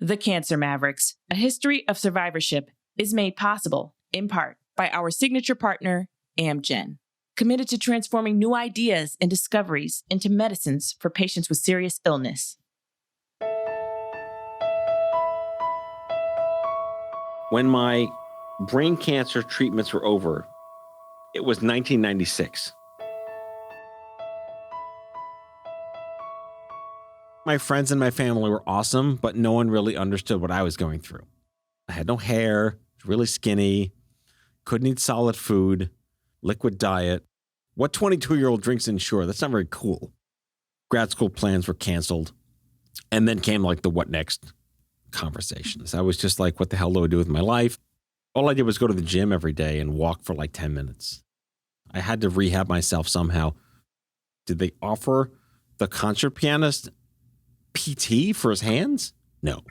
The Cancer Mavericks, a history of survivorship, is made possible, in part, by our signature partner, Amgen, committed to transforming new ideas and discoveries into medicines for patients with serious illness. When my brain cancer treatments were over, it was 1996. My friends and my family were awesome, but no one really understood what I was going through. I had no hair, was really skinny, couldn't eat solid food, liquid diet. What 22-year-old drinks Ensure? That's not very cool. Grad school plans were canceled. And then came like the what next conversations. I was just like, what the hell do I do with my life? All I did was go to the gym every day and walk for like 10 minutes. I had to rehab myself somehow. Did they offer the concert pianist PT for his hands? No.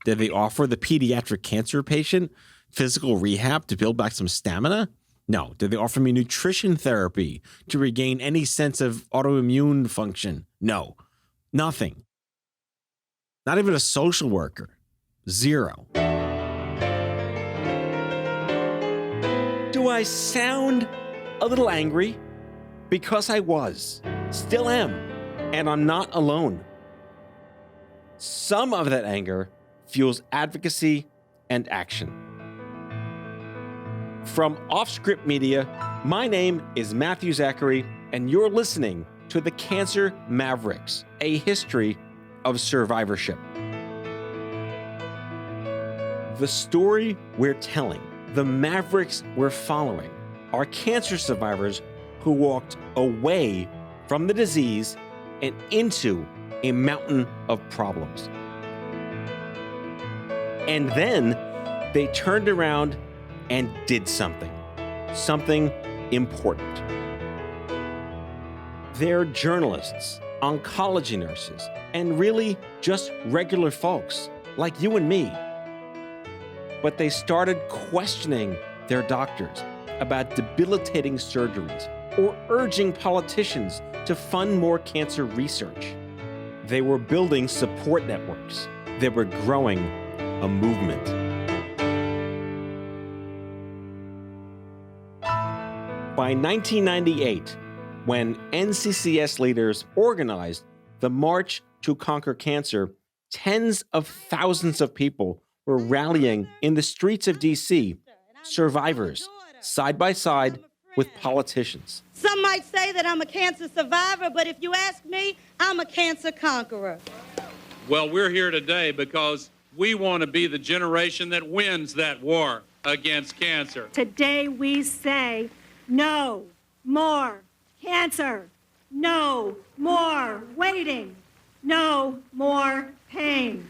Did they offer the pediatric cancer patient physical rehab to build back some stamina? No. Did they offer me nutrition therapy to regain any sense of autoimmune function? No. Nothing. Not even a social worker. Zero. Do I sound a little angry? Because I was. Still am. And I'm not alone. Some of that anger fuels advocacy and action. From OffScrip Media, my name is Matthew Zachary, and you're listening to The Cancer Mavericks, a history of survivorship. The story we're telling, the Mavericks we're following, are cancer survivors who walked away from the disease and into a mountain of problems. And then they turned around and did something important. They're journalists, oncology nurses, and really just regular folks like you and me. But they started questioning their doctors about debilitating surgeries or urging politicians to fund more cancer research. They were building support networks. They were growing a movement. By 1998, when NCCS leaders organized the March to Conquer Cancer, tens of thousands of people were rallying in the streets of D.C., survivors, side by side with politicians. Some might say that I'm a cancer survivor, but if you ask me, I'm a cancer conqueror. Well, we're here today because we want to be the generation that wins that war against cancer. Today we say, no more cancer, no more waiting, no more pain.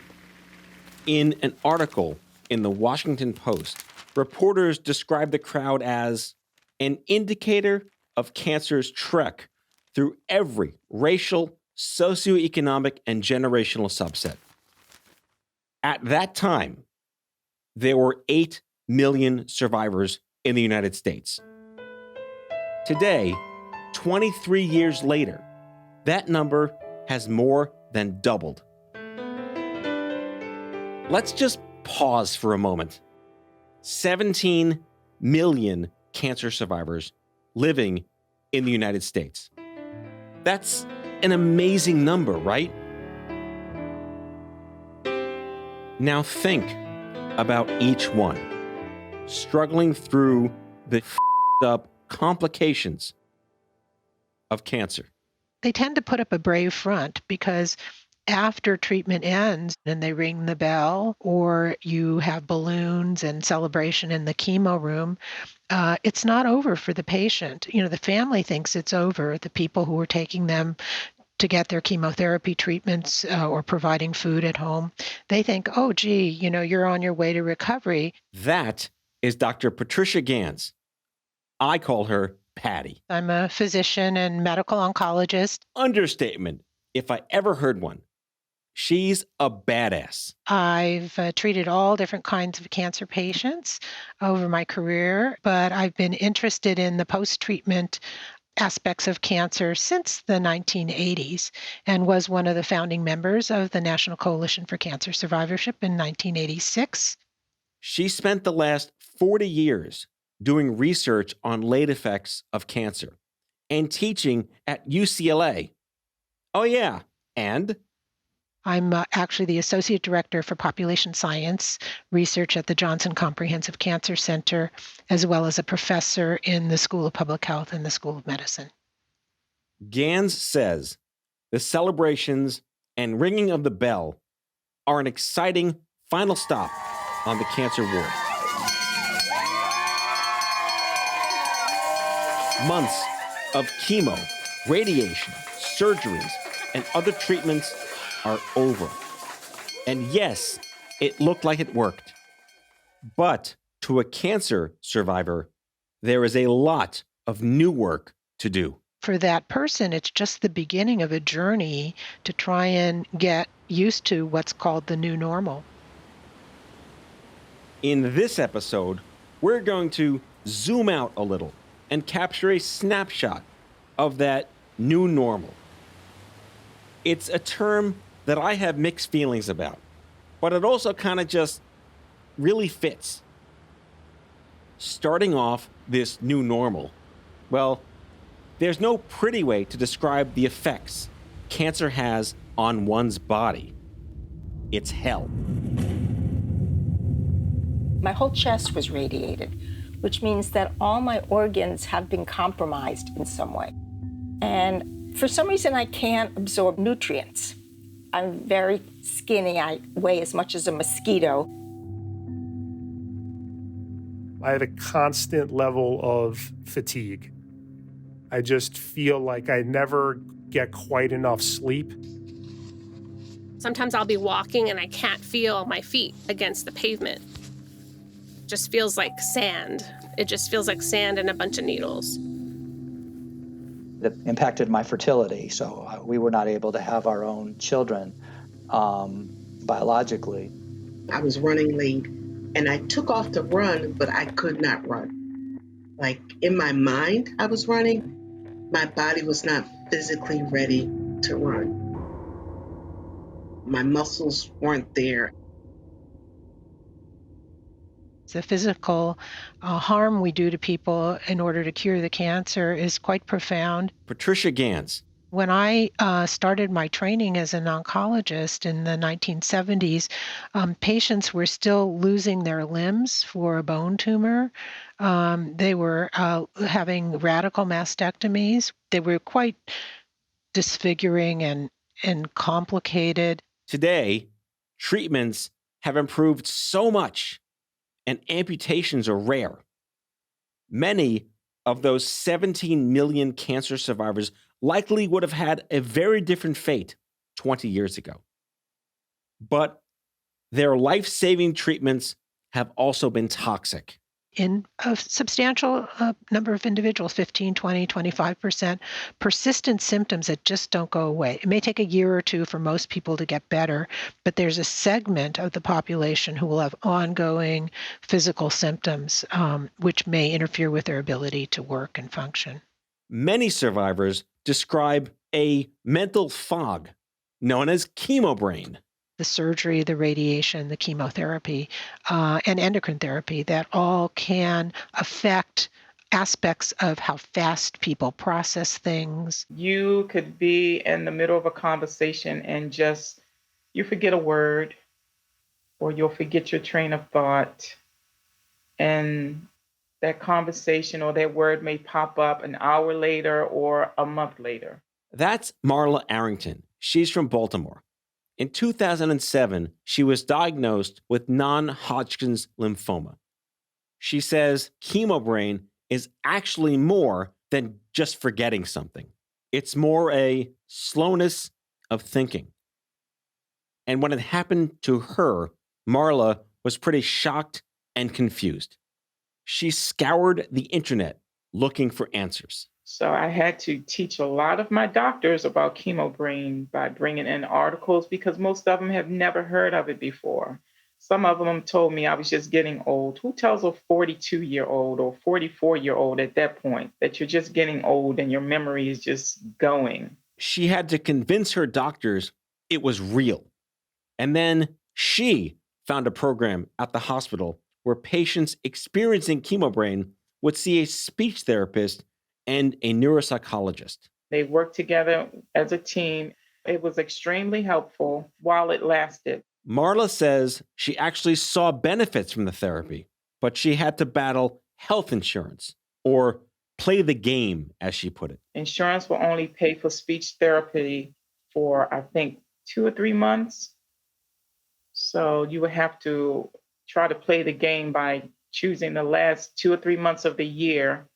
In an article in the Washington Post, reporters described the crowd as an indicator of cancer's trek through every racial, socioeconomic, and generational subset. At that time, there were 8 million survivors in the United States. Today, 23 years later, that number has more than doubled. Let's just pause for a moment. 17 million cancer survivors living in the United States. That's an amazing number, right? Now think about each one struggling through the up complications of cancer. They tend to put up a brave front because after treatment ends and they ring the bell or you have balloons and celebration in the chemo room, it's not over for the patient. You know, the family thinks it's over. The people who are taking them to get their chemotherapy treatments or providing food at home, they think, oh, gee, you know, you're on your way to recovery. That is Dr. Patricia Gans. I call her Patty. I'm a physician and medical oncologist. Understatement, if I ever heard one. She's a badass. I've treated all different kinds of cancer patients over my career, but I've been interested in the post-treatment aspects of cancer since the 1980s and was one of the founding members of the National Coalition for Cancer Survivorship in 1986. She spent the last 40 years doing research on late effects of cancer and teaching at UCLA. Oh, yeah. And I'm actually the Associate Director for Population Science Research at the Johnson Comprehensive Cancer Center, as well as a professor in the School of Public Health and the School of Medicine. Gans says the celebrations and ringing of the bell are an exciting final stop on the cancer ward. Months of chemo, radiation, surgeries, and other treatments are over. And yes, it looked like it worked. But to a cancer survivor, there is a lot of new work to do. For that person, it's just the beginning of a journey to try and get used to what's called the new normal. In this episode, we're going to zoom out a little and capture a snapshot of that new normal. It's a term that I have mixed feelings about, but it also kind of just really fits. Starting off this new normal, well, there's no pretty way to describe the effects cancer has on one's body. It's hell. My whole chest was radiated, which means that all my organs have been compromised in some way. And for some reason, I can't absorb nutrients. I'm very skinny. I weigh as much as a mosquito. I had a constant level of fatigue. I just feel like I never get quite enough sleep. Sometimes I'll be walking and I can't feel my feet against the pavement. It just feels like sand. It just feels like sand and a bunch of needles. It impacted my fertility, so we were not able to have our own children biologically. I was running late, and I took off to run, but I could not run. Like, in my mind, I was running. My body was not physically ready to run. My muscles weren't there. The physical harm we do to people in order to cure the cancer is quite profound. Patricia Gans. When I started my training as an oncologist in the 1970s, patients were still losing their limbs for a bone tumor. They were having radical mastectomies. They were quite disfiguring and complicated. Today, treatments have improved so much, and amputations are rare. Many of those 17 million cancer survivors likely would have had a very different fate 20 years ago. But their life-saving treatments have also been toxic. In a substantial number of individuals, 15, 20, 25%, persistent symptoms that just don't go away. It may take a year or two for most people to get better, but there's a segment of the population who will have ongoing physical symptoms, which may interfere with their ability to work and function. Many survivors describe a mental fog known as chemo brain. The surgery, the radiation, the chemotherapy, and endocrine therapy, that all can affect aspects of how fast people process things. You could be in the middle of a conversation and you forget a word, or you'll forget your train of thought. And that conversation or that word may pop up an hour later or a month later. That's Marla Arrington. She's from Baltimore. In 2007, she was diagnosed with non-Hodgkin's lymphoma. She says chemo brain is actually more than just forgetting something. It's more a slowness of thinking. And when it happened to her, Marla was pretty shocked and confused. She scoured the internet looking for answers. So I had to teach a lot of my doctors about chemo brain by bringing in articles because most of them have never heard of it before. Some of them told me I was just getting old. Who tells a 42-year-old or 44-year-old at that point that you're just getting old and your memory is just going? She had to convince her doctors it was real. And then she found a program at the hospital where patients experiencing chemobrain would see a speech therapist and a neuropsychologist. They worked together as a team. It was extremely helpful while it lasted. Marla says she actually saw benefits from the therapy, but she had to battle health insurance, or play the game, as she put it. Insurance will only pay for speech therapy for, I think, 2 or 3 months. So you would have to try to play the game by choosing the last 2 or 3 months of the year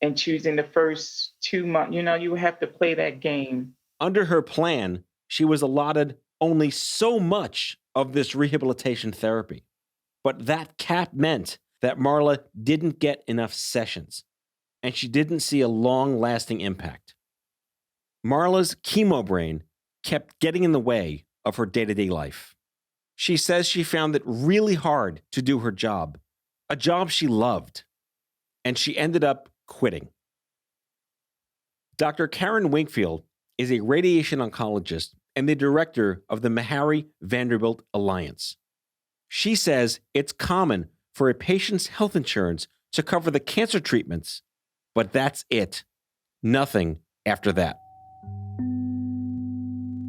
and choosing the first 2 months. You would have to play that game. Under her plan, she was allotted only so much of this rehabilitation therapy. But that cap meant that Marla didn't get enough sessions, and she didn't see a long-lasting impact. Marla's chemobrain kept getting in the way of her day-to-day life. She says she found it really hard to do her job, a job she loved, and she ended up quitting. Dr. Karen Winkfield is a radiation oncologist and the director of the Meharry Vanderbilt Alliance. She says it's common for a patient's health insurance to cover the cancer treatments, but that's it. Nothing after that.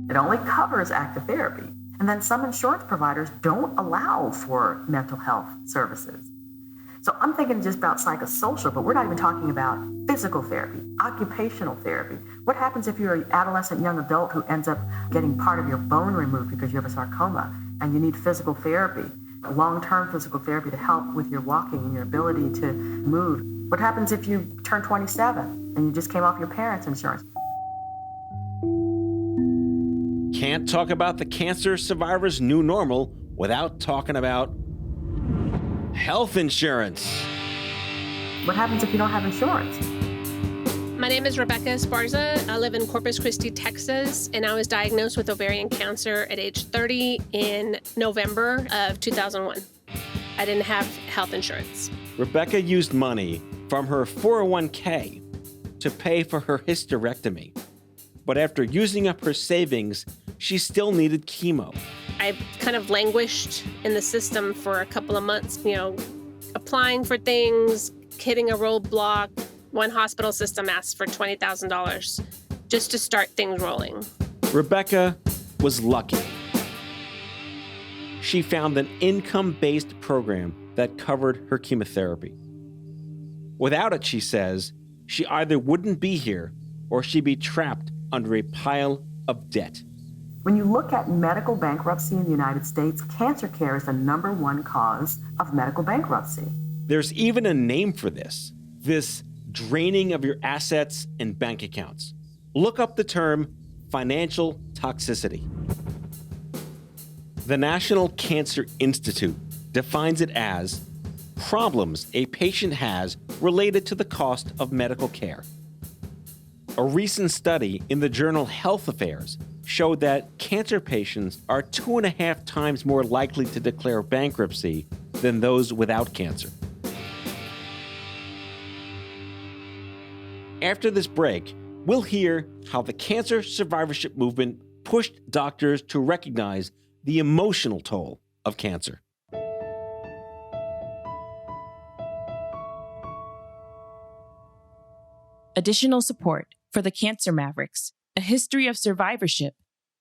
It only covers active therapy. And then some insurance providers don't allow for mental health services. So I'm thinking just about psychosocial, but we're not even talking about physical therapy, occupational therapy. What happens if you're an adolescent young adult who ends up getting part of your bone removed because you have a sarcoma and you need physical therapy, long-term physical therapy to help with your walking and your ability to move? What happens if you turn 27 and you just came off your parents' insurance? Can't talk about the cancer survivor's new normal without talking about health insurance. What happens if you don't have insurance? My name is Rebecca Esparza. I live in Corpus Christi, Texas, and I was diagnosed with ovarian cancer at age 30 in November of 2001. I didn't have health insurance. Rebecca used money from her 401k to pay for her hysterectomy. But after using up her savings, she still needed chemo. I kind of languished in the system for a couple of months, applying for things, hitting a roadblock. One hospital system asked for $20,000 just to start things rolling. Rebecca was lucky. She found an income-based program that covered her chemotherapy. Without it, she says, she either wouldn't be here or she'd be trapped under a pile of debt. When you look at medical bankruptcy in the United States, cancer care is the #1 cause of medical bankruptcy. There's even a name for this draining of your assets and bank accounts. Look up the term financial toxicity. The National Cancer Institute defines it as problems a patient has related to the cost of medical care. A recent study in the journal Health Affairs showed that cancer patients are 2.5 times more likely to declare bankruptcy than those without cancer. After this break, we'll hear how the cancer survivorship movement pushed doctors to recognize the emotional toll of cancer. Additional support for the Cancer Mavericks, a history of survivorship,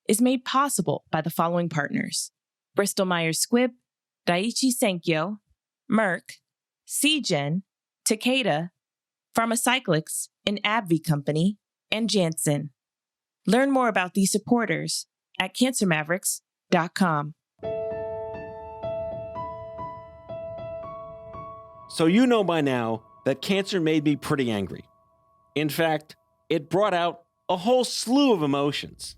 is made possible by the following partners: Bristol Myers Squibb, Daiichi Sankyo, Merck, Seagen, Takeda, Pharmacyclics, an AbbVie company, and Janssen. Learn more about these supporters at cancermavericks.com. So you know by now that cancer made me pretty angry. In fact, it brought out a whole slew of emotions.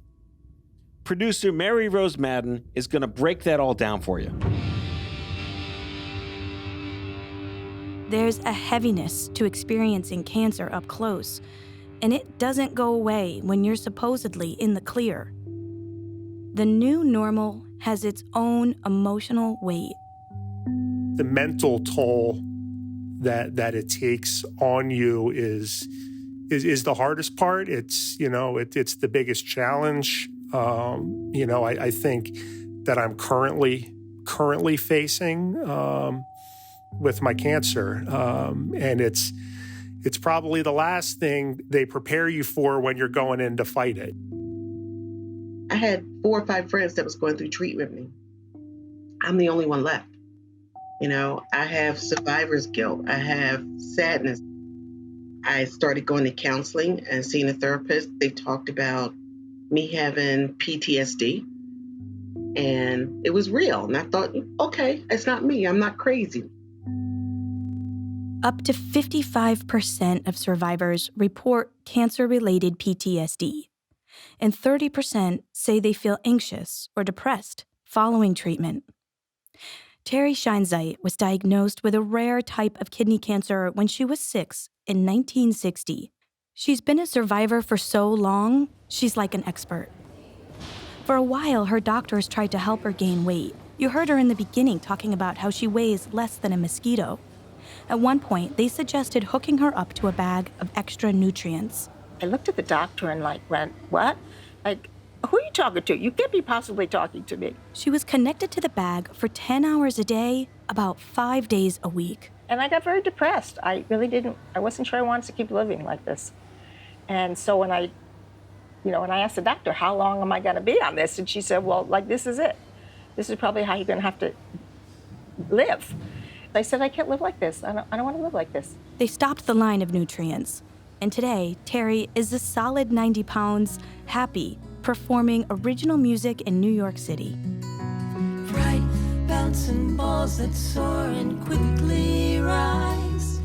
Producer Mary Rose Madden is going to break that all down for you. There's a heaviness to experiencing cancer up close, and it doesn't go away when you're supposedly in the clear. The new normal has its own emotional weight. The mental toll that it takes on you is the hardest part. It's the biggest challenge. I think that I'm currently facing with my cancer, and it's probably the last thing they prepare you for when you're going in to fight it. I had 4 or 5 friends that was going through treatment with me. I'm the only one left. I have survivor's guilt. I have sadness. I started going to counseling and seeing a therapist. They talked about me having PTSD, and it was real. And I thought, okay, it's not me. I'm not crazy. Up to 55% of survivors report cancer-related PTSD, and 30% say they feel anxious or depressed following treatment. Terri Shinzei was diagnosed with a rare type of kidney cancer when she was 6 in 1960. She's been a survivor for so long, she's like an expert. For a while, her doctors tried to help her gain weight. You heard her in the beginning talking about how she weighs less than a mosquito. At one point, they suggested hooking her up to a bag of extra nutrients. I looked at the doctor and went, what? Who are you talking to? You can't be possibly talking to me. She was connected to the bag for 10 hours a day, about 5 days a week. And I got very depressed. I wasn't sure I wanted to keep living like this. And so when I asked the doctor, how long am I going to be on this? And she said, well, this is it. This is probably how you're going to have to live. I said, I can't live like this. I don't want to live like this. They stopped the line of nutrients. And today, Terri is a solid 90 pounds, happy, performing original music in New York City. Bright bouncing balls that soar and quickly rise,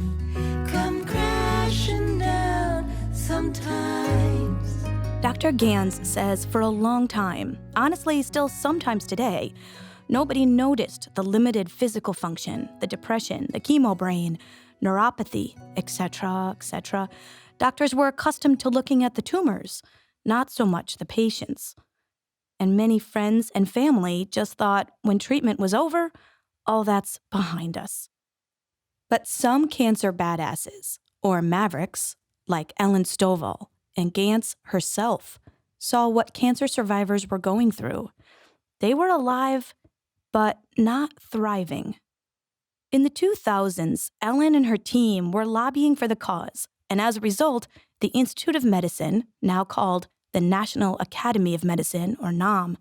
come crashing down sometimes. Dr. Gans says for a long time, honestly still sometimes today, nobody noticed the limited physical function, the depression, the chemo brain, neuropathy, etc., etc. Doctors were accustomed to looking at the tumors, not so much the patients. And many friends and family just thought when treatment was over, all that's behind us. But some cancer badasses, or mavericks, like Ellen Stovall and Gans herself, saw what cancer survivors were going through. They were alive, but not thriving. In the 2000s, Ellen and her team were lobbying for the cause, and as a result, the Institute of Medicine, now called the National Academy of Medicine, or NAM,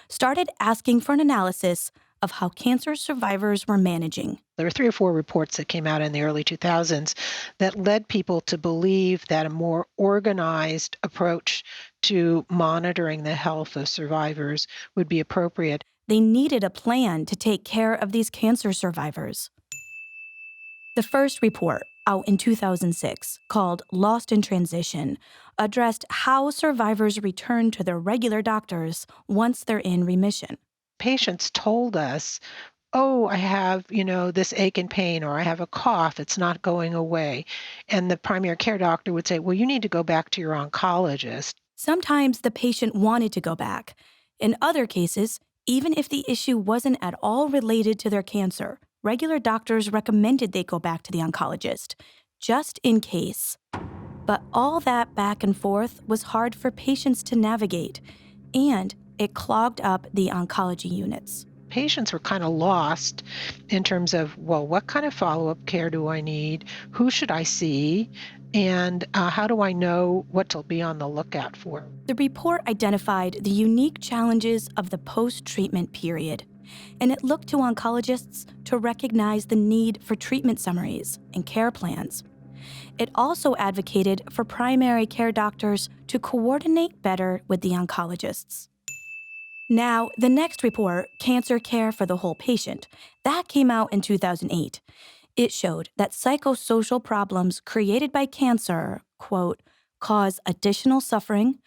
started asking for an analysis of how cancer survivors were managing. There were 3 or 4 reports that came out in the early 2000s that led people to believe that a more organized approach to monitoring the health of survivors would be appropriate. They needed a plan to take care of these cancer survivors. The first report, out in 2006, called Lost in Transition, addressed how survivors return to their regular doctors once they're in remission. Patients told us, oh, I have, this ache and pain, or I have a cough, it's not going away. And the primary care doctor would say, well, you need to go back to your oncologist. Sometimes the patient wanted to go back. In other cases, even if the issue wasn't at all related to their cancer, regular doctors recommended they go back to the oncologist, just in case. But all that back and forth was hard for patients to navigate, and it clogged up the oncology units. Patients were kind of lost in terms of, well, what kind of follow-up care do I need? Who should I see? And how do I know what to be on the lookout for? The report identified the unique challenges of the post-treatment period, and it looked to oncologists to recognize the need for treatment summaries and care plans. It also advocated for primary care doctors to coordinate better with the oncologists. Now, the next report, Cancer Care for the Whole Patient, that came out in 2008. It showed that psychosocial problems created by cancer, quote, cause additional suffering,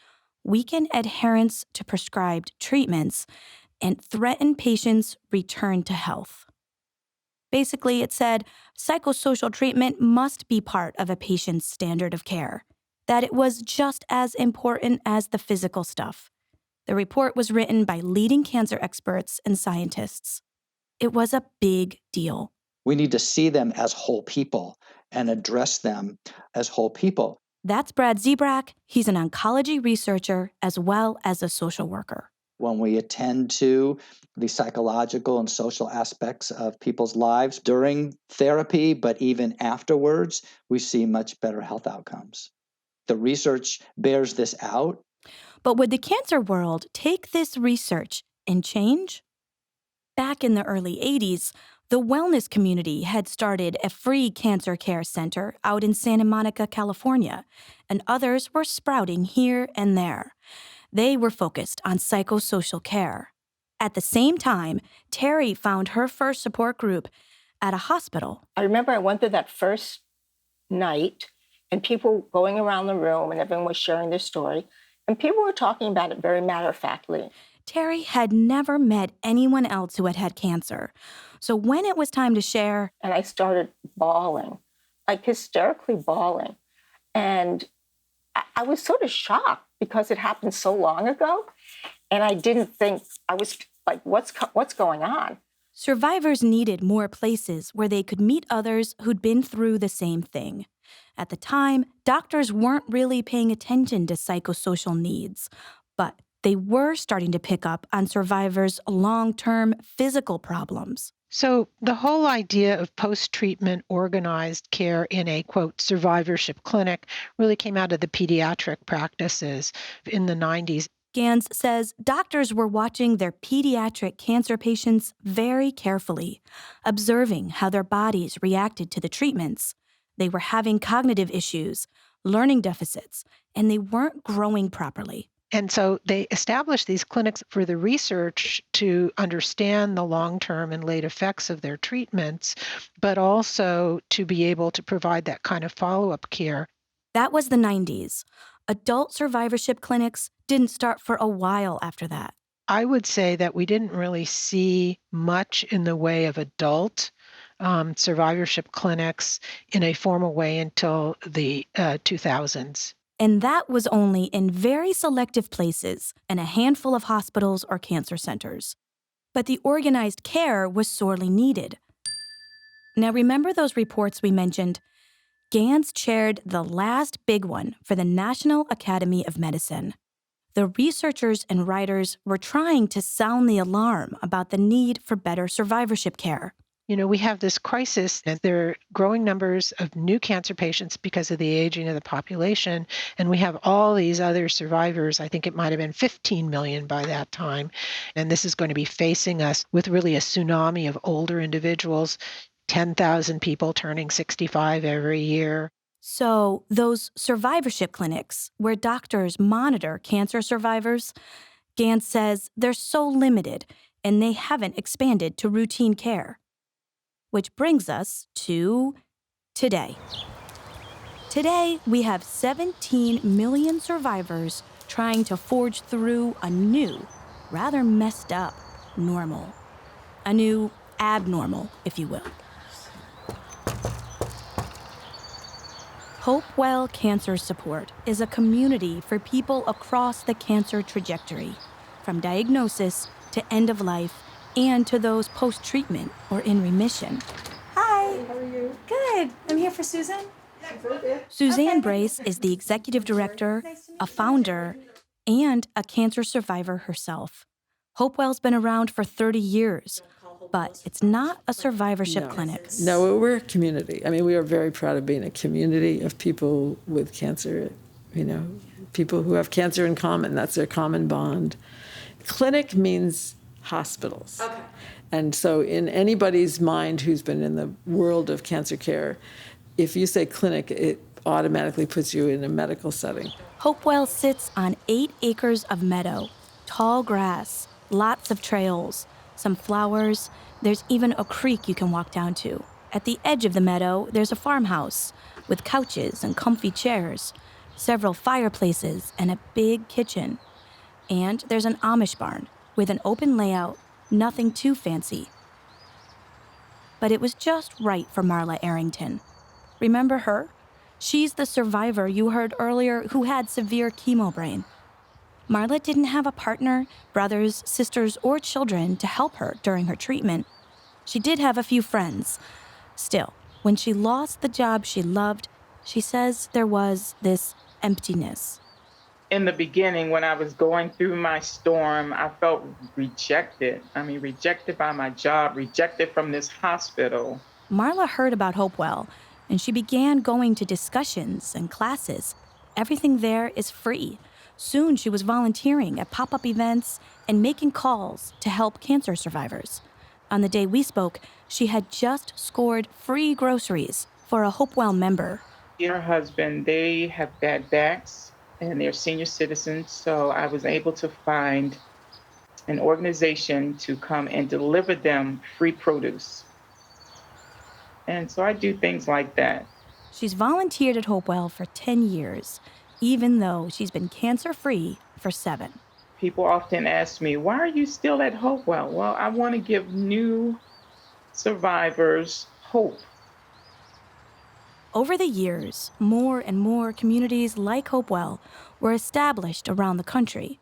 weaken adherence to prescribed treatments, and threaten patients' return to health. Basically, it said psychosocial treatment must be part of a patient's standard of care, that it was just as important as the physical stuff. The report was written by leading cancer experts and scientists. It was a big deal. We need to see them as whole people and address them as whole people. That's Brad Zebrack. He's an oncology researcher as well as a social worker. When we attend to the psychological and social aspects of people's lives during therapy, but even afterwards, we see much better health outcomes. The research bears this out. But would the cancer world take this research and change? Back in the early 80s, the wellness community had started a free cancer care center out in Santa Monica, California, and others were sprouting here and there. They were focused on psychosocial care. At the same time, Terri found her first support group at a hospital. I remember I went there that first night, and people going around the room, and everyone was sharing their story, and people were talking about it very matter-of-factly. Terri had never met anyone else who had had cancer. So when it was time to share... And I started bawling, like hysterically bawling. And I was sort of shocked because it happened so long ago. And I didn't think, I was like, what's going on? Survivors needed more places where they could meet others who'd been through the same thing. At the time, doctors weren't really paying attention to psychosocial needs, but they were starting to pick up on survivors' long-term physical problems. So the whole idea of post-treatment organized care in a, quote, survivorship clinic really came out of the pediatric practices in the 90s. Gans says doctors were watching their pediatric cancer patients very carefully, observing how their bodies reacted to the treatments. They were having cognitive issues, learning deficits, and they weren't growing properly. And so they established these clinics for the research to understand the long-term and late effects of their treatments, but also to be able to provide that kind of follow-up care. That was the 90s. Adult survivorship clinics didn't start for a while after that. I would say that we didn't really see much in the way of adult survivorship clinics in a formal way until the 2000s. And that was only in very selective places and a handful of hospitals or cancer centers. But the organized care was sorely needed. Now, remember those reports we mentioned? Gans chaired the last big one for the National Academy of Medicine. The researchers and writers were trying to sound the alarm about the need for better survivorship care. You know, we have this crisis, and there are growing numbers of new cancer patients because of the aging of the population, and we have all these other survivors. I think it might have been 15 million by that time, and this is going to be facing us with really a tsunami of older individuals, 10,000 people turning 65 every year. So those survivorship clinics where doctors monitor cancer survivors, Gans says they're so limited, and they haven't expanded to routine care. Which brings us to today. Today, we have 17 million survivors trying to forge through a new, rather messed up, normal. A new abnormal, if you will. Hopewell Cancer Support is a community for people across the cancer trajectory, from diagnosis to end of life, and to those post-treatment or in remission. Hi. How are you? Good. I'm here for Susan. Suzanne Brace is the executive director, a founder, and a cancer survivor herself. Hopewell's been around for 30 years, but it's not a survivorship clinic. No, we're a community. I mean, we are very proud of being a community of people with cancer, you know, people who have cancer in common. That's their common bond. Clinic means hospitals. Okay. And so in anybody's mind who's been in the world of cancer care, if you say clinic, it automatically puts you in a medical setting. Hopewell sits on 8 acres of meadow, tall grass, lots of trails, some flowers. There's even a creek you can walk down to. At the edge of the meadow, there's a farmhouse with couches and comfy chairs, several fireplaces, and a big kitchen. And there's an Amish barn with an open layout, nothing too fancy. But it was just right for Marla Arrington. Remember her? She's the survivor you heard earlier who had severe chemo brain. Marla didn't have a partner, brothers, sisters, or children to help her during her treatment. She did have a few friends. Still, when she lost the job she loved, she says there was this emptiness. In the beginning, when I was going through my storm, I felt rejected. Rejected by my job, rejected from this hospital. Marla heard about Hopewell, and she began going to discussions and classes. Everything there is free. Soon she was volunteering at pop-up events and making calls to help cancer survivors. On the day we spoke, she had just scored free groceries for a Hopewell member. Her husband, they have bad backs and they're senior citizens, so I was able to find an organization to come and deliver them free produce. And so I do things like that. She's volunteered at Hopewell for 10 years, even though she's been cancer-free for 7. People often ask me, why are you still at Hopewell? Well, I want to give new survivors hope. Over the years, more and more communities like Hopewell were established around the country.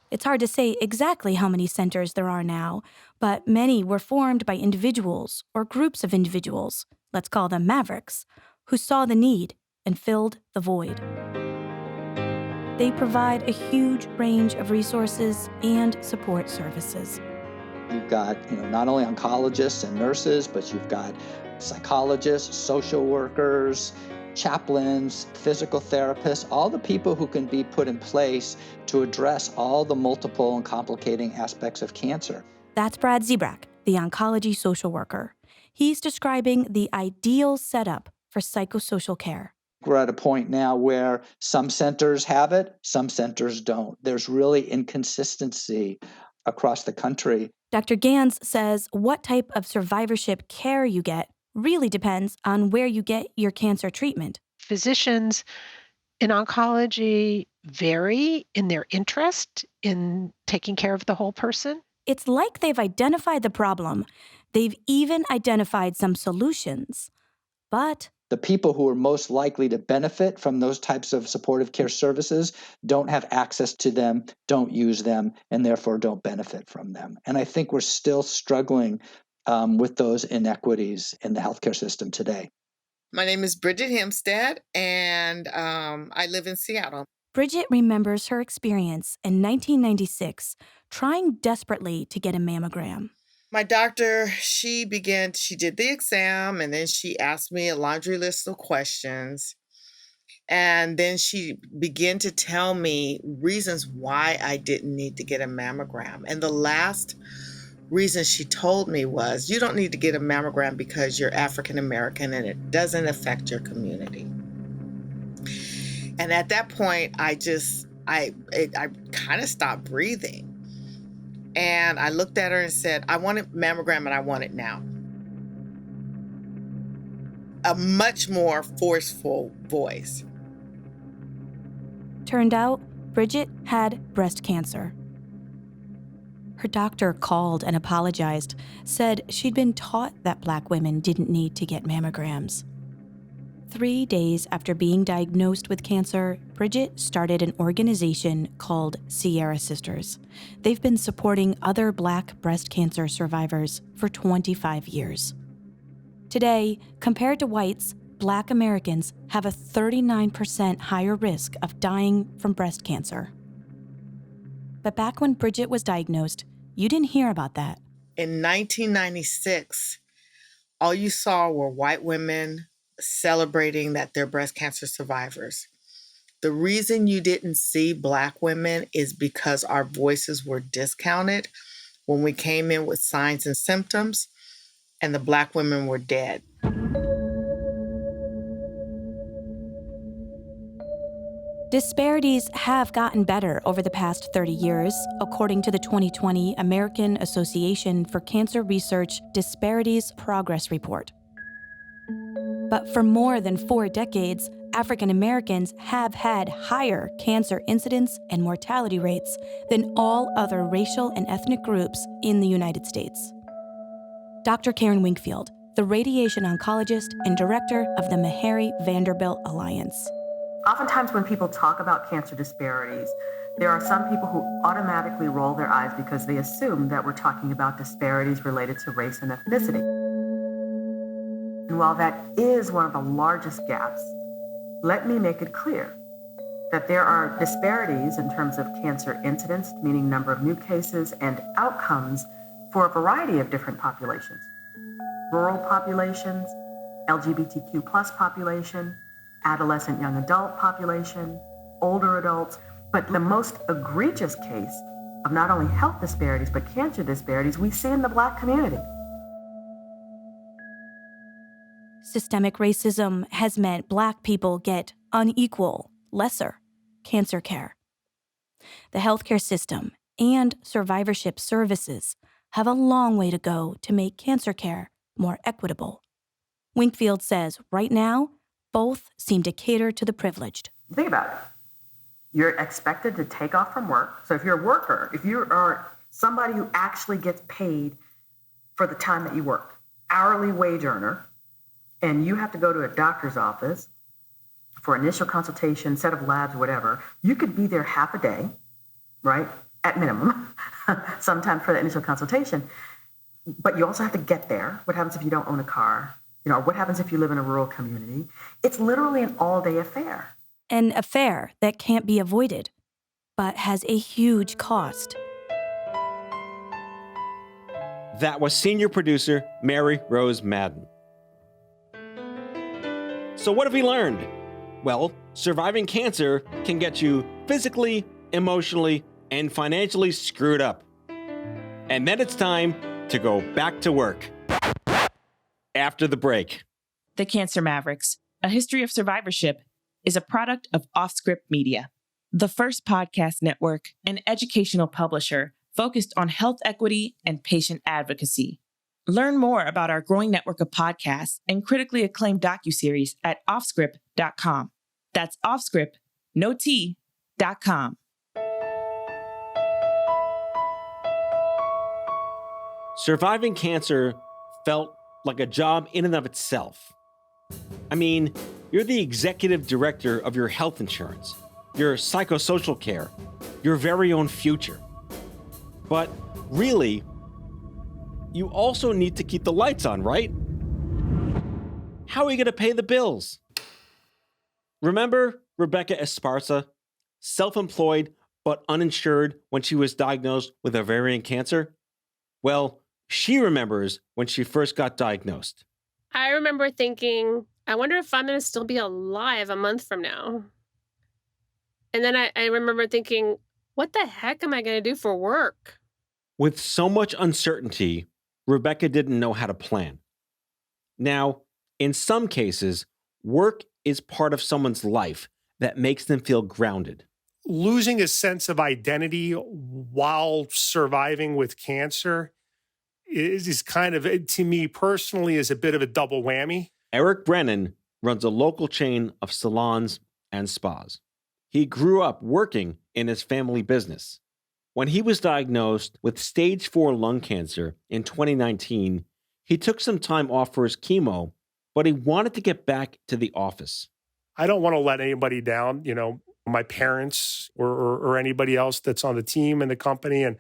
It's hard to say exactly how many centers there are now, but many were formed by individuals or groups of individuals, let's call them Mavericks, who saw the need and filled the void. They provide a huge range of resources and support services. You've got, not only oncologists and nurses, but you've got psychologists, social workers, chaplains, physical therapists, all the people who can be put in place to address all the multiple and complicating aspects of cancer. That's Brad Zebrak, the oncology social worker. He's describing the ideal setup for psychosocial care. We're at a point now where some centers have it, some centers don't. There's really inconsistency across the country. Dr. Gans says what type of survivorship care you get really depends on where you get your cancer treatment. Physicians in oncology vary in their interest in taking care of the whole person. It's like they've identified the problem. They've even identified some solutions. But the people who are most likely to benefit from those types of supportive care services don't have access to them, don't use them, and therefore don't benefit from them. And I think we're still struggling with those inequities in the healthcare system today. My name is Brigitte Hempstead, and I live in Seattle. Brigitte remembers her experience in 1996, trying desperately to get a mammogram. My doctor, she did the exam, and then she asked me a laundry list of questions. And then she began to tell me reasons why I didn't need to get a mammogram. And the last reason she told me was, you don't need to get a mammogram because you're African American and it doesn't affect your community. And at that point, I kind of stopped breathing. And I looked at her and said, I want a mammogram and I want it now. A much more forceful voice. Turned out, Brigitte had breast cancer. Her doctor called and apologized, said she'd been taught that Black women didn't need to get mammograms. 3 days after being diagnosed with cancer, Brigitte started an organization called Sierra Sisters. They've been supporting other Black breast cancer survivors for 25 years. Today, compared to whites, Black Americans have a 39% higher risk of dying from breast cancer. But back when Brigitte was diagnosed, you didn't hear about that. In 1996, all you saw were white women celebrating that they're breast cancer survivors. The reason you didn't see Black women is because our voices were discounted when we came in with signs and symptoms, and the Black women were dead. Disparities have gotten better over the past 30 years, according to the 2020 American Association for Cancer Research Disparities Progress Report. But for more than 4 decades, African Americans have had higher cancer incidence and mortality rates than all other racial and ethnic groups in the United States. Dr. Karen Winkfield, the radiation oncologist and director of the Meharry Vanderbilt Alliance. Oftentimes when people talk about cancer disparities, there are some people who automatically roll their eyes because they assume that we're talking about disparities related to race and ethnicity. And while that is one of the largest gaps, let me make it clear that there are disparities in terms of cancer incidence, meaning number of new cases, and outcomes for a variety of different populations. Rural populations, LGBTQ plus population, adolescent young adult population, older adults. But the most egregious case of not only health disparities, but cancer disparities we see in the Black community. Systemic racism has meant Black people get unequal, lesser cancer care. The healthcare system and survivorship services have a long way to go to make cancer care more equitable. Winkfield says right now, both seem to cater to the privileged. Think about it. You're expected to take off from work. So if you're a worker, if you are somebody who actually gets paid for the time that you work, hourly wage earner, and you have to go to a doctor's office for initial consultation, set of labs, whatever, you could be there half a day, right? At minimum, sometimes for the initial consultation. But you also have to get there. What happens if you don't own a car? You know, what happens if you live in a rural community? It's literally an all-day affair. An affair that can't be avoided, but has a huge cost. That was senior producer Mary Rose Madden. So what have we learned? Well, surviving cancer can get you physically, emotionally, and financially screwed up. And then it's time to go back to work. After the break. The Cancer Mavericks, A History of Survivorship, is a product of OffScrip Media, the first podcast network and educational publisher focused on health equity and patient advocacy. Learn more about our growing network of podcasts and critically acclaimed docuseries at offscrip.com. That's offscrip, no T.com. Surviving cancer felt like a job in and of itself. I mean, you're the executive director of your health insurance, your psychosocial care, your very own future. But really, you also need to keep the lights on, right? How are you going to pay the bills? Remember Rebecca Esparza, self-employed but uninsured when she was diagnosed with ovarian cancer? Well, she remembers when she first got diagnosed. I remember thinking, I wonder if I'm going to still be alive a month from now. And then I remember thinking, what the heck am I going to do for work? With so much uncertainty, Rebecca didn't know how to plan. Now, in some cases, work is part of someone's life that makes them feel grounded. Losing a sense of identity while surviving with cancer is kind of, to me personally, is a bit of a double whammy. Eric Brennan runs a local chain of salons and spas. He grew up working in his family business. When he was diagnosed with stage 4 lung cancer in 2019, he took some time off for his chemo, but he wanted to get back to the office. I don't want to let anybody down, my parents or anybody else that's on the team and the company. And,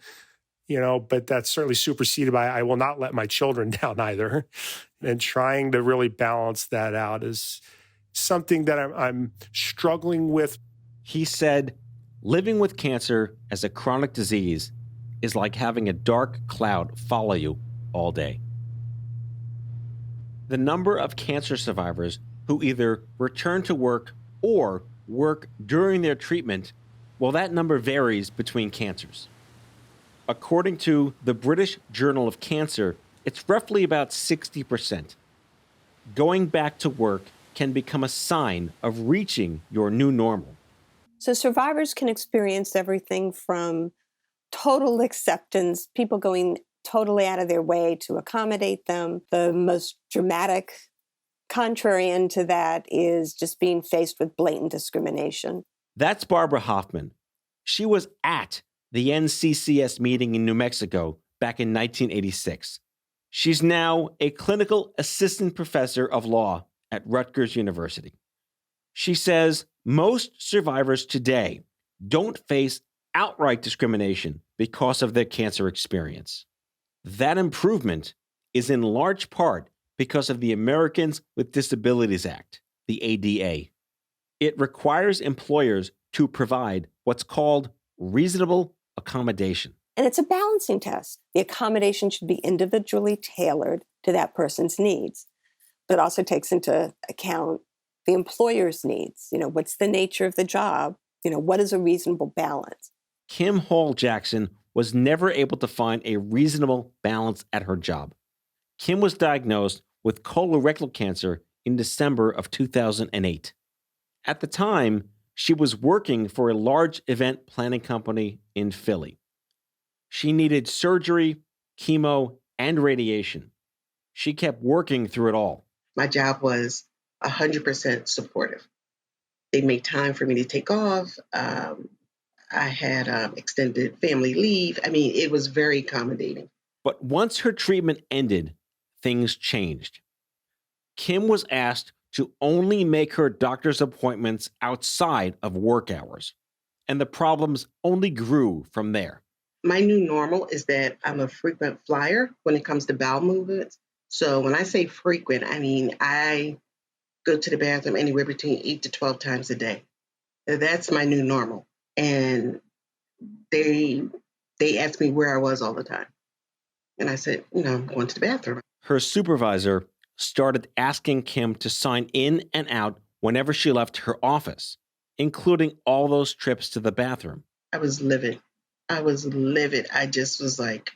but that's certainly superseded by, I will not let my children down either. And trying to really balance that out is something that I'm struggling with. He said, living with cancer as a chronic disease is like having a dark cloud follow you all day. The number of cancer survivors who either return to work or work during their treatment, well, that number varies between cancers. According to the British Journal of Cancer, it's roughly about 60%. Going back to work can become a sign of reaching your new normal. So survivors can experience everything from total acceptance, people going totally out of their way to accommodate them. The most dramatic contrarian to that is just being faced with blatant discrimination. That's Barbara Hoffman. She was at the NCCS meeting in New Mexico back in 1986. She's now a clinical assistant professor of law at Rutgers University. She says most survivors today don't face outright discrimination because of their cancer experience. That improvement is in large part because of the Americans with Disabilities Act, the ADA. It requires employers to provide what's called reasonable accommodation. And it's a balancing test. The accommodation should be individually tailored to that person's needs, but also takes into account the employer's needs. What's the nature of the job? What is a reasonable balance? Kim Hall Jackson was never able to find a reasonable balance at her job. Kim was diagnosed with colorectal cancer in December of 2008. At the time, she was working for a large event planning company in Philly. She needed surgery, chemo, and radiation. She kept working through it all. My job was 100% supportive. They made time for me to take off. I had extended family leave. It was very accommodating. But once her treatment ended, things changed. Kim was asked to only make her doctor's appointments outside of work hours, and the problems only grew from there. My new normal is that I'm a frequent flyer when it comes to bowel movements. So when I say frequent, I go to the bathroom anywhere between 8 to 12 times a day. That's my new normal. And they asked me where I was all the time. And I said, I'm going to the bathroom. Her supervisor started asking Kim to sign in and out whenever she left her office, including all those trips to the bathroom. I was livid. I just was like,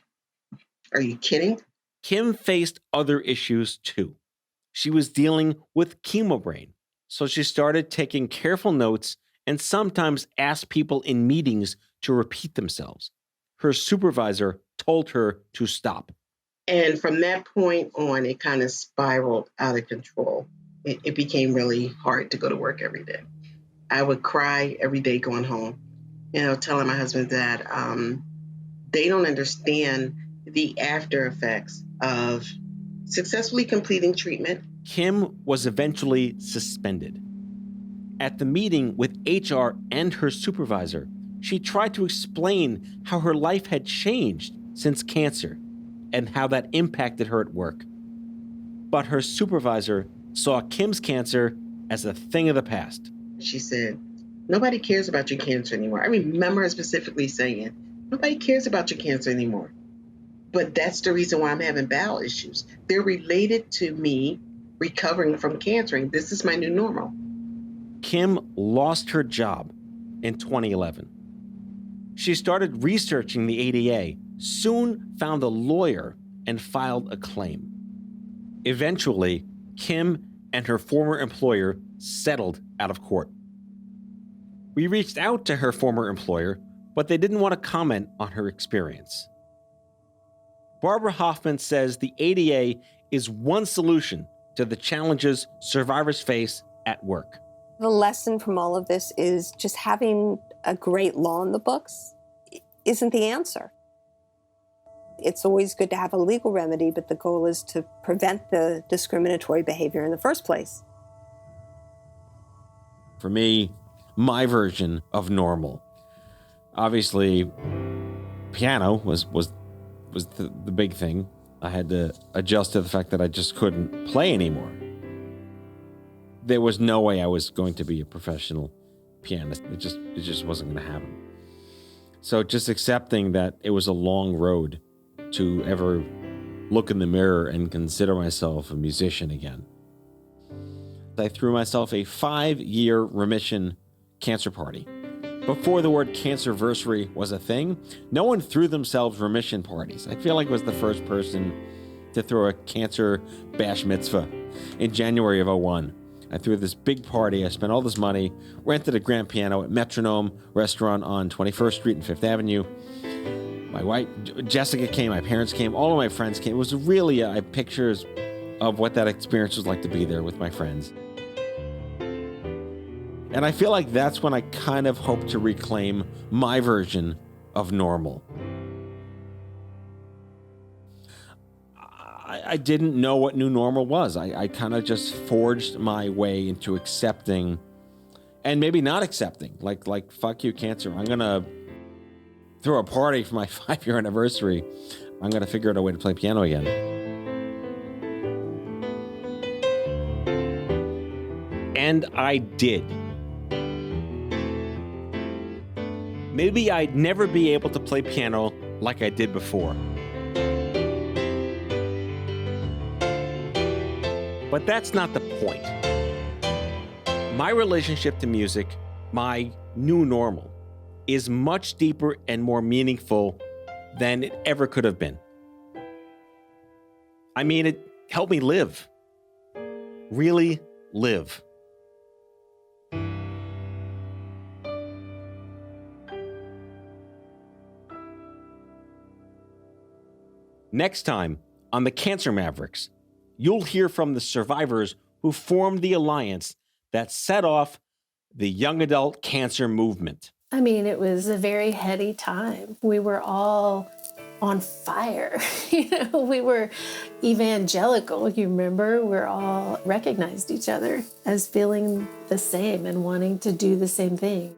are you kidding? Kim faced other issues too. She was dealing with chemo brain, so she started taking careful notes and sometimes asked people in meetings to repeat themselves. Her supervisor told her to stop. And from that point on, it kind of spiraled out of control. It became really hard to go to work every day. I would cry every day going home, telling my husband that they don't understand the after effects of successfully completing treatment. Kim was eventually suspended. At the meeting with HR and her supervisor, she tried to explain how her life had changed since cancer and how that impacted her at work. But her supervisor saw Kim's cancer as a thing of the past. She said, nobody cares about your cancer anymore. I remember her specifically saying, nobody cares about your cancer anymore. But that's the reason why I'm having bowel issues. They're related to me recovering from cancer. And this is my new normal. Kim lost her job in 2011. She started researching the ADA, soon found a lawyer, and filed a claim. Eventually, Kim and her former employer settled out of court. We reached out to her former employer, but they didn't want to comment on her experience. Barbara Hoffman says the ADA is one solution to the challenges survivors face at work. The lesson from all of this is just having a great law in the books isn't the answer. It's always good to have a legal remedy, but the goal is to prevent the discriminatory behavior in the first place. For me, my version of normal. Obviously, piano was the big thing. I had to adjust to the fact that I just couldn't play anymore. There was no way I was going to be a professional pianist. It just wasn't going to happen. So just accepting that it was a long road to ever look in the mirror and consider myself a musician again. I threw myself a 5-year remission cancer party. Before the word cancerversary was a thing, no one threw themselves remission parties. I feel like I was the first person to throw a cancer bash mitzvah in January of 2001. I threw this big party. I spent all this money, rented a grand piano at Metronome Restaurant on 21st Street and 5th Avenue. My wife, Jessica, came, my parents came, all of my friends came. It was really, I have pictures of what that experience was like to be there with my friends. And I feel like that's when I kind of hope to reclaim my version of normal. I didn't know what new normal was. I kind of just forged my way into accepting And maybe not accepting, like fuck you, cancer. I'm going to throw a party for my 5-year anniversary. I'm going to figure out a way to play piano again. And I did. Maybe I'd never be able to play piano like I did before. But that's not the point. My relationship to music, my new normal, is much deeper and more meaningful than it ever could have been. I mean, it helped me live. Really live. Next time on the Cancer Mavericks, you'll hear from the survivors who formed the alliance that set off the young adult cancer movement. I mean, it was a very heady time. We were all on fire. We were evangelical, you remember? We all recognized each other as feeling the same and wanting to do the same thing.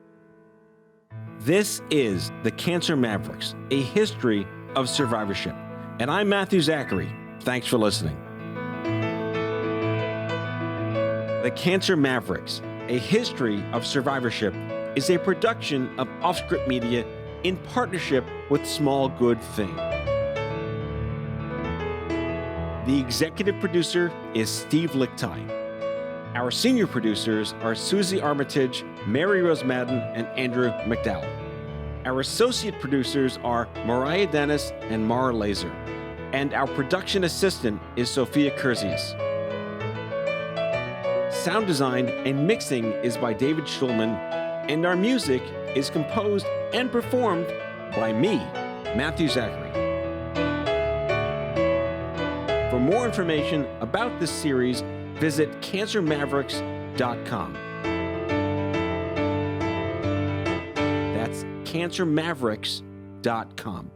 This is the Cancer Mavericks, a history of survivorship. And I'm Matthew Zachary. Thanks for listening. The Cancer Mavericks, a history of survivorship, is a production of OffScrip Media in partnership with Small Good Thing. The executive producer is Steve Lichtai. Our senior producers are Susie Armitage, Mary Rose Madden, and Andrew McDowell. Our associate producers are Mariah Dennis and Mara Laser. And our production assistant is Sophia Kurzius. Sound design and mixing is by David Schulman, and our music is composed and performed by me, Matthew Zachary. For more information about this series, visit cancermavericks.com. That's cancermavericks.com.